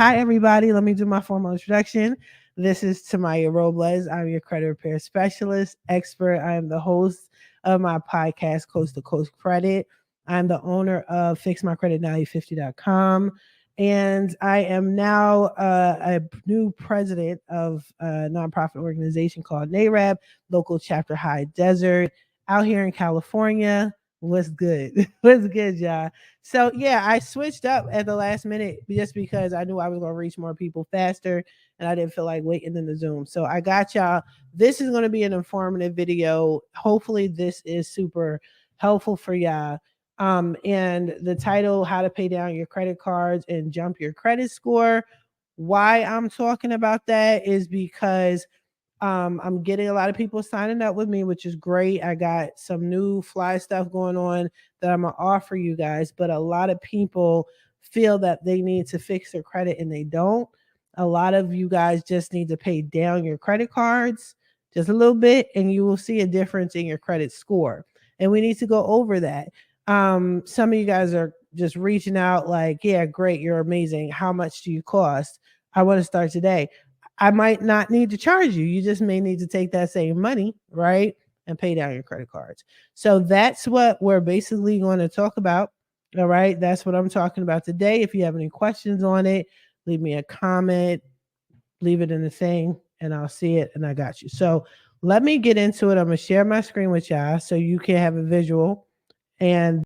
Hi, everybody. Let me do my formal introduction. This is Tamiya Robles. I'm your credit repair specialist, expert. I am the host of my podcast, Coast to Coast Credit. I'm the owner of FixMyCreditNow50.com. And I am now a new president of a nonprofit organization called NARAB, local chapter High Desert, out here in California. What's good? What's good, y'all? So yeah, I switched up at the last minute just because I knew I was gonna reach more people faster and I didn't feel like waiting in the Zoom. So I got y'all. This is gonna be an informative video. Hopefully this is super helpful for y'all. And the title, How to Pay Down Your Credit Cards and Jump Your Credit Score. Why I'm talking about that is because I'm getting a lot of people signing up with me, which is great. I got some new fly stuff going on that I'm gonna offer you guys, but a lot of people feel that they need to fix their credit and they don't. A lot of you guys just need to pay down your credit cards just a little bit, and you will see a difference in your credit score. And we need to go over that. Some of you guys are just reaching out like, yeah, great, you're amazing. How much do you cost? I want to start today. I might not need to charge you. You just may need to take that same money, right? And pay down your credit cards. So that's what we're basically going to talk about. All right. That's what I'm talking about today. If you have any questions on it, leave me a comment, leave it in the thing, and I'll see it and I got you. So let me get into it. I'm going to share my screen with y'all so you can have a visual. And